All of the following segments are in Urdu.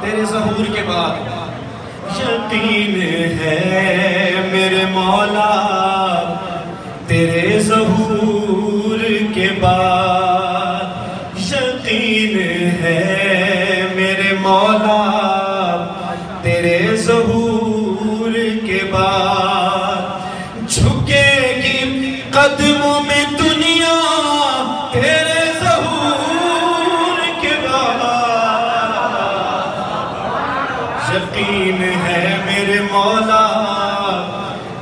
تیرے ظہور کے بعد یقین ہے میرے مولا، تیرے ظہور کے بعد یقین ہے میرے مولا، تیرے ظہور کے بعد جھکے گی قدموں میں دنیا، تیرے ظہور کے بعد یقین ہے میرے مولا،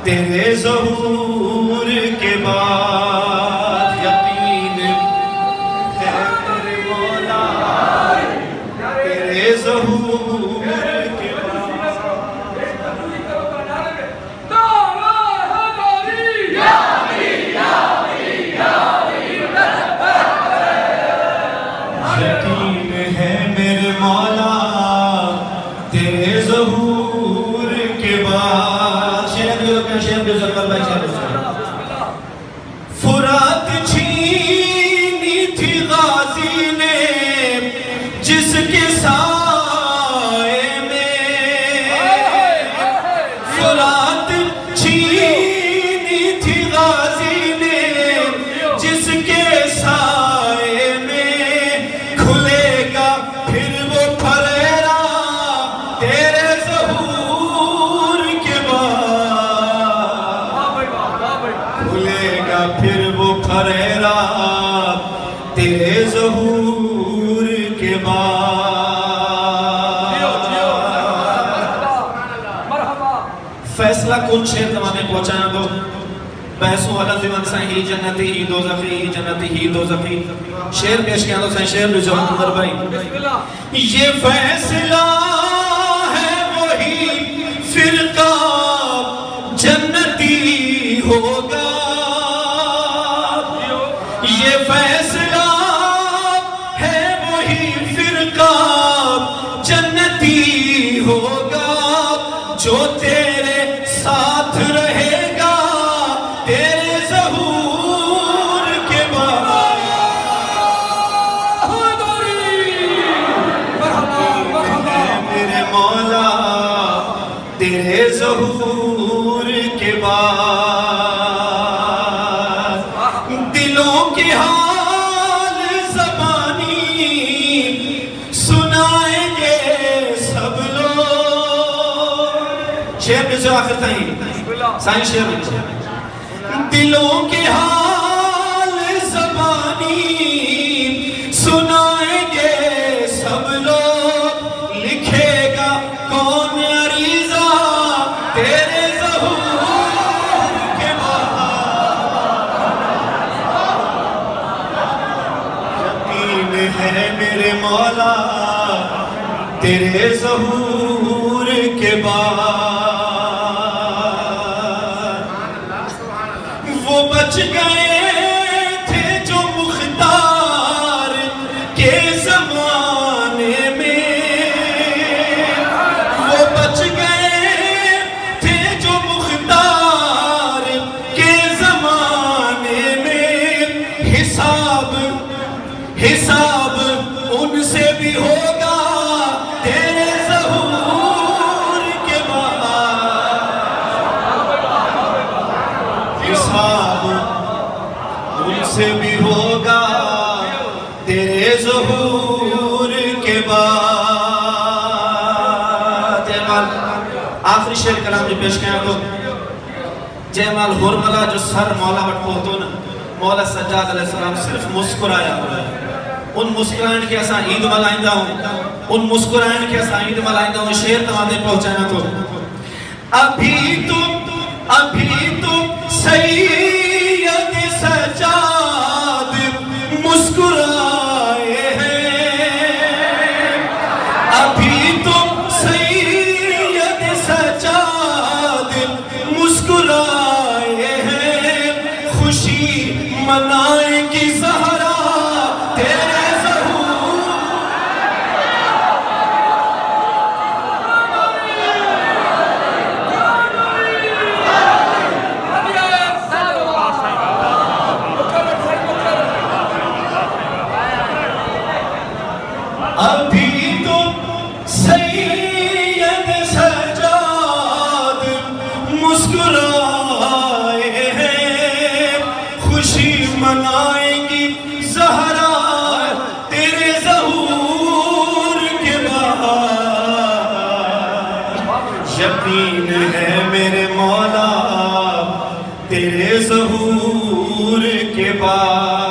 تیرے ظہور کے بعد یقین ہے میرے مولا، تیرے ظہور کے بعد یقین ہے میرے مولا، تیرے ظہور کے بعد شیخ کے ذکر بھائی فرات چھینی تھی غازی نے جس کے سائے میں، فرات چھینی تھی غازی نے جس کے سائے میں، کھلے گا پھر وہ پھریرا تیرے ظہور کے بعد، کھلے گا پھر وہ پھریرا تیرے ظہور کے بعد۔ فیصلہ کن شیر تمہیں پہنچایا تو بحثوں والا زمان سائیں ہی جنتی ہی دوزخی ہی جنتی ہی دوزخی شیر پیش کیا تو سائیں شیر بھی جوان اندر بھائی، یہ فیصلہ ہے وہی فرقہ جنتی ہوگا، یہ فیصلہ ہے وہی فرقہ جنتی ہوگا، جو تیرے ساتھ رہے گا تیرے ظہور کے بعد، میرے مولا تیرے ظہور کے بعد، دلوں کی حال زبانی سنائیں گے سب لوگ، شیر میں سے آخر سائیں شیر میں دلوں کی حال زبانی سنائیں گے سب لوگ، لکھے گا کون عریضہ تیرے ظہور کے بعد، یقین ہے میرے مولا تیرے ظہور کے بعد، وہ بچ گئے تھے جو مختار کے زمانے میں، وہ بچ گئے تھے جو مختار کے زمانے میں، حساب ان سے بھی ہوگا تیرے ظہور کے بعد، حساب ان سے بھی ہوگا تیرے ظہور کے بعد۔ جیمال آخری شیر کلام جو پیش کیا تو جیمال ہرملا جو سر مولا وٹ پہتو نا، مولا سجاد علیہ السلام صرف مسکرایا ہوا ہے، ان مسکرائن کے ایسا عید ملائندہ ہوں، ان مسکرائن کے ایسا عید ملائندہ ہوں، شیر تمہیں پہنچانا تو ابھی تم سید سجاد مسکرائے ہیں، ابھی تم سید سجاد مسکرائے ہیں، خوشی منائیں گی زہرا تیرے ظہور، ابھی تو سید سجاد مسکرائے ہیں، خوشی منائیں گی زہرا تیرے ظہور کے بعد، یقین ہے میرے مولا تیرے ظہور کے بعد۔